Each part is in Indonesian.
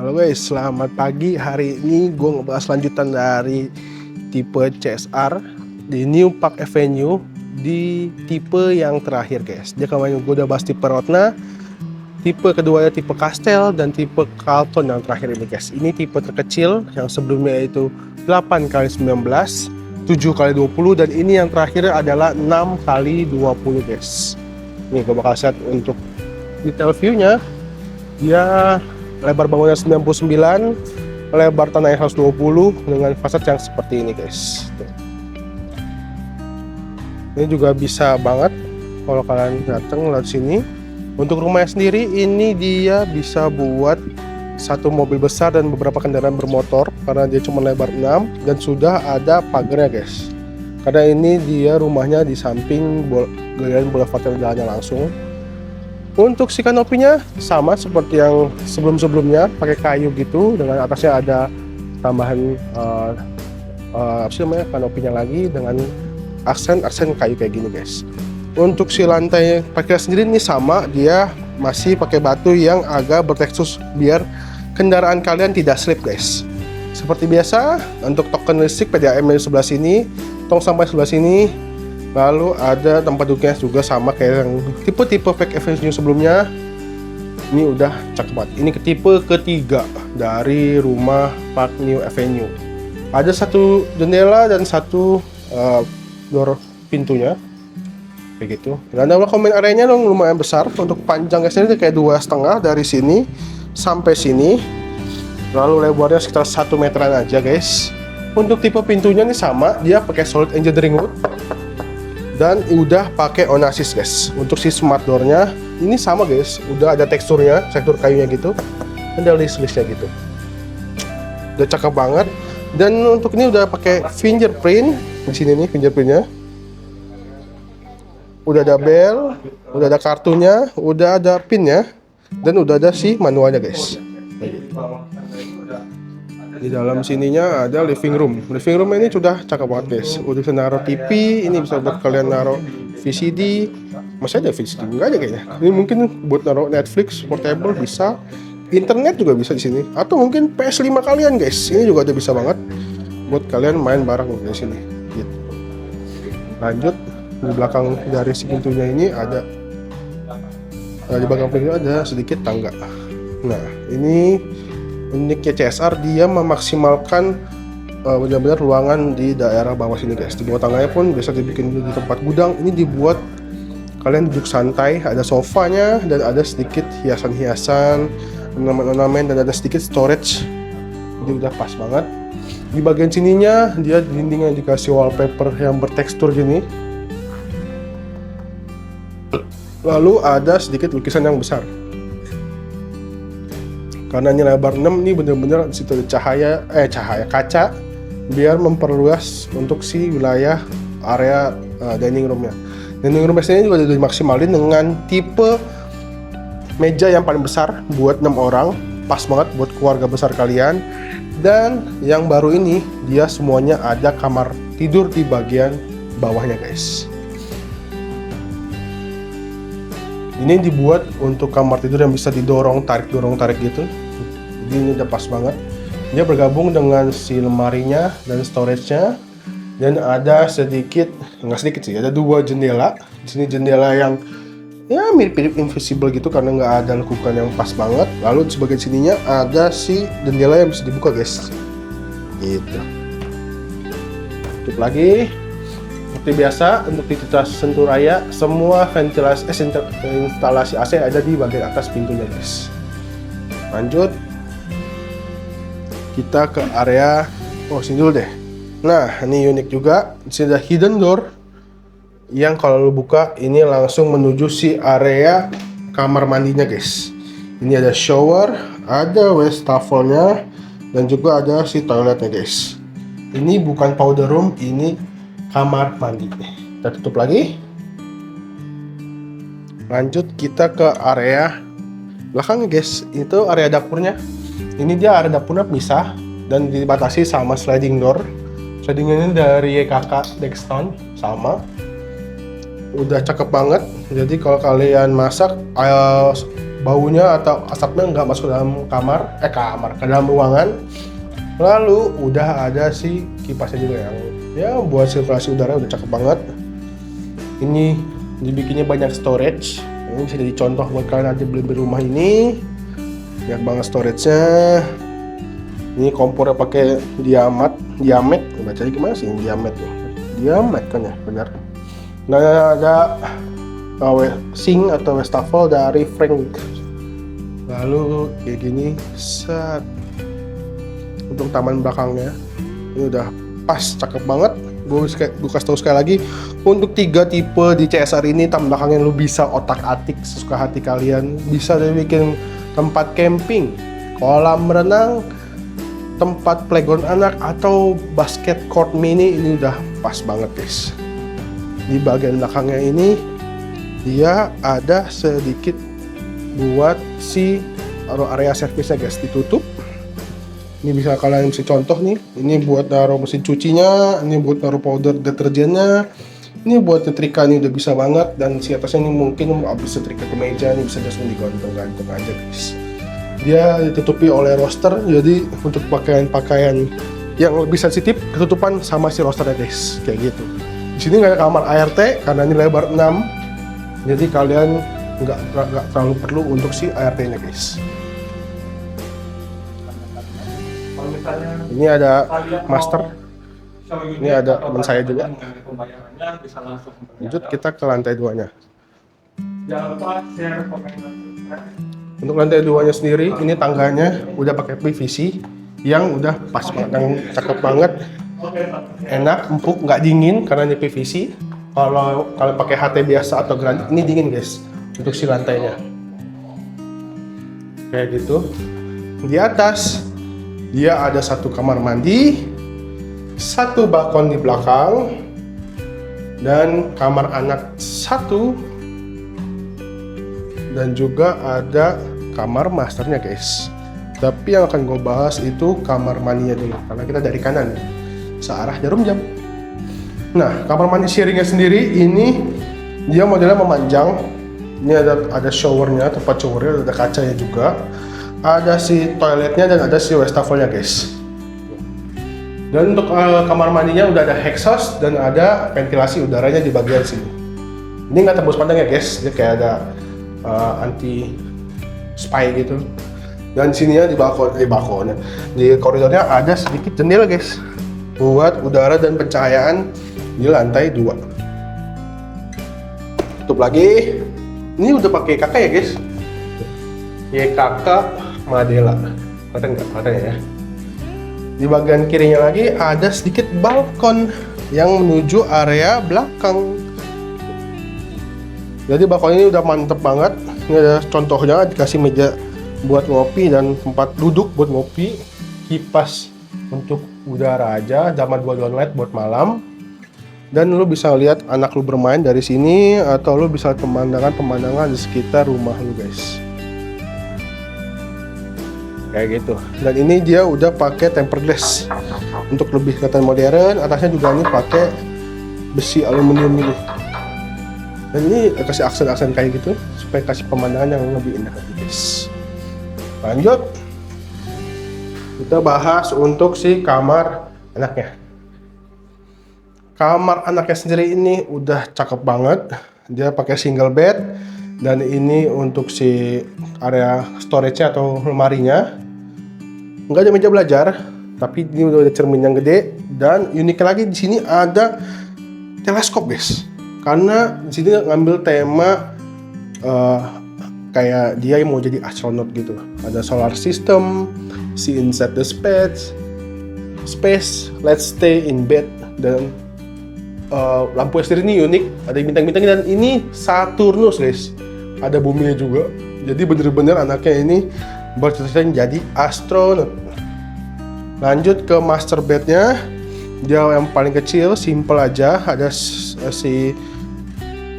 Halo guys, selamat pagi. Hari ini gue ngebahas lanjutan dari tipe CSR di New Park Avenue di tipe yang terakhir guys. Dia kemarin gue udah bahas tipe Rotna, tipe keduanya tipe Castel, dan tipe Carlton yang terakhir ini guys. Ini tipe terkecil, yang sebelumnya itu 8x19, 7x20, dan ini yang terakhir adalah 6x20 guys. Ini gue bakal set untuk detail view-nya. Dia lebar bangunnya 99, lebar tanahnya 120 dengan fasad yang seperti ini guys. Ini juga bisa banget kalau kalian datang lewat sini. Untuk rumahnya sendiri ini dia bisa buat satu mobil besar dan beberapa kendaraan bermotor karena dia cuma lebar 6 dan sudah ada pagarnya guys. Karena ini dia rumahnya di samping Grand Boulevard yang jalannya langsung. Untuk si kanopinya sama seperti yang sebelum-sebelumnya, pakai kayu gitu, dengan atasnya ada tambahan apa sih namanya, kanopinya lagi dengan aksen kayu kayak gini guys. Untuk si lantai parkir sendiri ini sama, dia masih pakai batu yang agak bertekstur biar kendaraan kalian tidak slip guys. Seperti biasa, untuk token listrik PDAM di sebelah sini, tong sampah sebelah sini. Lalu ada tempat duduknya juga sama kayak yang tipe-tipe Park Avenue sebelumnya. Ini udah cakep banget. Ini ke tipe ketiga dari rumah Park New Avenue. Ada satu jendela dan satu door pintunya kayak gitu. Dan ada komen areanya dong lumayan besar. Untuk panjangnya sendiri kayak 2,5 dari sini sampai sini. Lalu lebarnya sekitar 1 meteran aja guys. Untuk tipe pintunya ini sama, dia pakai solid engineering wood dan udah pakai Onassis guys. Untuk si smart door-nya ini sama guys, udah ada tekstur kayunya gitu, ada list-listnya gitu, udah cakep banget. Dan untuk ini udah pakai fingerprint di sini nih, fingerprintnya udah ada bell, udah ada kartunya, udah ada pinnya, dan udah ada si manualnya guys. Di dalam sininya ada living room. Living room ini sudah cakep banget guys. Udah bisa naruh TV, ini bisa buat kalian naruh VCD. Masih ada VCD? Enggak ada kayaknya. Ini mungkin buat naruh Netflix portable bisa. Internet juga bisa di sini. Atau mungkin PS5 kalian guys. Ini juga ada bisa banget buat kalian main bareng di sini. Gitu. Lanjut di belakang dari si pintunya ini ada di belakang pintunya ada sedikit tangga. Nah, ini uniknya CSR, dia memaksimalkan benar-benar ruangan di daerah bawah sini guys. Di bawah tangganya pun bisa dibikin di tempat gudang. Ini dibuat kalian duduk santai, ada sofanya dan ada sedikit hiasan-hiasan, ornamen-ornamen, dan ada sedikit storage. Jadi udah pas banget. Di bagian sininya dia dindingnya dikasih wallpaper yang bertekstur gini. Lalu ada sedikit lukisan yang besar. Karena ini lebar 6, ini bener-bener situ ada cahaya kaca biar memperluas untuk si wilayah area dining roomnya. Dining room ini juga udah dimaksimalin dengan tipe meja yang paling besar buat 6 orang, pas banget buat keluarga besar kalian. Dan yang baru ini dia semuanya ada kamar tidur di bagian bawahnya guys. Ini dibuat untuk kamar tidur yang bisa didorong tarik gitu. Jadi ini udah pas banget. Dia bergabung dengan si lemarinya dan storage-nya. Dan ada nggak sedikit sih, ada 2 jendela. Di sini jendela yang ya mirip-mirip invisible gitu karena nggak ada lekukan yang pas banget. Lalu di sebagian sininya ada si jendela yang bisa dibuka guys. Gitu. Tutup lagi. Seperti biasa, untuk di sentuh raya, semua instalasi AC ada di bagian atas pintunya guys. Lanjut, kita ke area sini dulu deh. Nah, ini unik juga. Di sini ada hidden door yang kalau lo buka ini langsung menuju si area kamar mandinya guys. Ini ada shower, ada wastafelnya, dan juga ada si toiletnya guys. Ini bukan powder room, ini kamar mandi. Kita tutup lagi. Lanjut kita ke area belakang guys. Itu area dapurnya. Ini dia area dapurnya pisah dan dibatasi sama sliding door. Sliding ini dari YKK Dexton sama. Udah cakep banget. Jadi kalau kalian masak baunya atau asapnya nggak masuk ke dalam ke dalam ruangan. Lalu udah ada si kipasnya juga yang ya buat sirkulasi udara udah cakep banget. Ini dibikinnya banyak storage. Ini bisa jadi contoh buat kalian nanti beli rumah ini. Banyak banget storage-nya. Ini kompornya pakai Diamet. Bacanya gimana sih Diamet kan ya, benar. Nah, ada sink atau wastafel dari Frank. Lalu kayak gini set. Untuk taman belakangnya ini udah pas, cakep banget. Gue kasih tahu sekali lagi, untuk 3 tipe di CSR ini taman belakangnya lu bisa otak-atik sesuka hati kalian. Bisa dibikin tempat camping, kolam renang, tempat playground anak, atau basket court mini. Ini udah pas banget guys. Di bagian belakangnya ini dia ada sedikit buat si area servisnya guys, ditutup. Ini bisa kalian bisa contoh nih, ini buat naruh mesin cucinya, ini buat naruh powder deterjennya, ini buat nyetrika, ini udah bisa banget. Dan si atasnya ini mungkin habis setrika ke meja, ini bisa langsung digantung-gantung aja guys. Dia ditutupi oleh roster, jadi untuk pakaian-pakaian yang lebih sensitif ketutupan sama si rosternya guys, kayak gitu. Di sini nggak ada kamar ART karena ini lebar 6, jadi kalian nggak terlalu perlu untuk si ART-nya guys. Ini ada master, ini ada teman saya juga. Lanjut kita ke lantai 2-nya. Untuk lantai 2-nya sendiri, ini tangganya udah pakai PVC yang udah pas banget, yang cakep banget, enak, empuk, nggak dingin karena ini PVC. Kalau pakai HT biasa atau granit, ini dingin guys untuk si lantainya. Kayak gitu. Di atas dia ada 1 kamar mandi, 1 balkon di belakang, dan kamar anak 1, dan juga ada kamar masternya guys. Tapi yang akan gue bahas itu kamar mandinya dulu, karena kita dari kanan searah jarum jam. Nah, kamar mandi sharingnya sendiri ini dia modelnya memanjang. Ini ada showernya, tempat showernya, ada kacanya juga. Ada si toiletnya dan ada si wastafelnya guys. Dan untuk kamar mandinya udah ada exhaust dan ada ventilasi udaranya di bagian sini. Ini nggak tembus pandang ya guys, dia kayak ada anti spy gitu. Dan sininya di balkonnya, di koridornya ada sedikit jendela guys, buat udara dan pencahayaan di lantai 2. Tutup lagi. Ini udah pakai kakak ya guys. YKK Madela, kelihatan ya. Di bagian kirinya lagi ada sedikit balkon yang menuju area belakang. Jadi balkon ini udah mantep banget. Ini ada contohnya, dikasih meja buat ngopi dan tempat duduk buat ngopi, kipas untuk udara aja, sama 2 downlight buat malam. Dan lu bisa lihat anak lu bermain dari sini, atau lu bisa pemandangan di sekitar rumah lu guys. Kayak gitu. Dan ini dia udah pakai tempered glass untuk lebih kelihatan modern. Atasnya juga ini pakai besi aluminium ini. Dan ini kasih aksen-aksen kayak gitu supaya kasih pemandangan yang lebih indah lagi guys. Lanjut, kita bahas untuk si kamar anaknya. Kamar anaknya sendiri ini udah cakep banget. Dia pakai single bed, dan ini untuk si area storage-nya atau lemarinya. Nggak ada meja belajar, tapi ini udah ada cermin yang gede. Dan uniknya lagi di sini ada teleskop guys. Karena di sini ngambil tema kayak dia yang mau jadi astronot gitu. Ada solar system, see inside the space, let's stay in bed, dan lampu sendiri ini unik, ada bintang-bintangnya, dan ini Saturnus guys, ada buminya juga. Jadi bener-bener anaknya ini bercita-cita jadi astronot. Lanjut ke master bednya, dia yang paling kecil, simple aja, ada si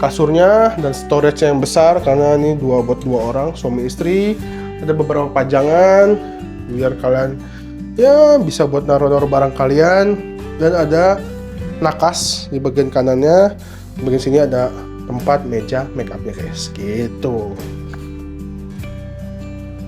kasurnya dan storage yang besar karena ini buat 2 orang suami istri. Ada beberapa pajangan biar kalian ya bisa buat naruh barang kalian, dan ada nakas di bagian kanannya. Di bagian sini ada tempat meja make upnya guys, gitu.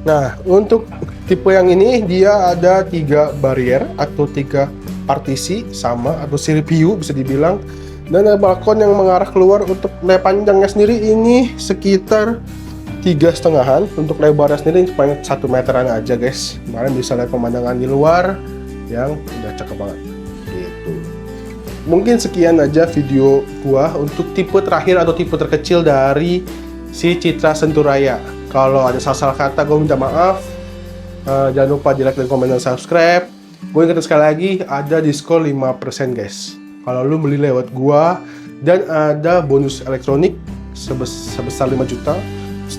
Nah, untuk tipe yang ini dia ada 3 barrier atau 3 partisi sama atau seri view bisa dibilang, dan ada balkon yang mengarah keluar. Untuk panjangnya sendiri ini sekitar 3,5-an, untuk lebarnya sendiri paling 1 meteran aja guys. Kemarin bisa lihat pemandangan di luar yang udah cakep banget gitu. Mungkin sekian aja video gua untuk tipe terakhir atau tipe terkecil dari si Citra Senturaya. Kalau ada salah kata gue minta maaf. Jangan lupa di like dan komen dan subscribe. Gue ingetin sekali lagi, ada diskon 5% guys kalau lu beli lewat gua, dan ada bonus elektronik sebesar 5 juta.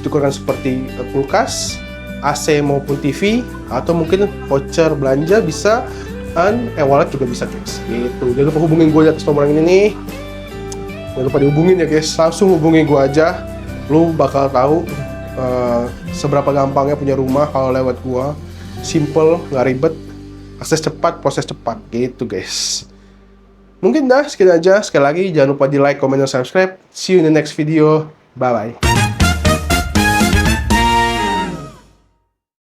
Tukeran seperti kulkas, AC maupun TV, atau mungkin voucher belanja bisa, dan e-wallet juga bisa guys gitu. Jangan lupa hubungin gue di atas nomor ini nih. Jangan lupa dihubungin ya guys, langsung hubungin gue aja. Lu bakal tahu seberapa gampangnya punya rumah kalau lewat gua. Simple, nggak ribet, akses cepat, proses cepat gitu guys. Mungkin dah sekian aja. Sekali lagi jangan lupa di like, comment, dan subscribe. See you in the next video. Bye bye.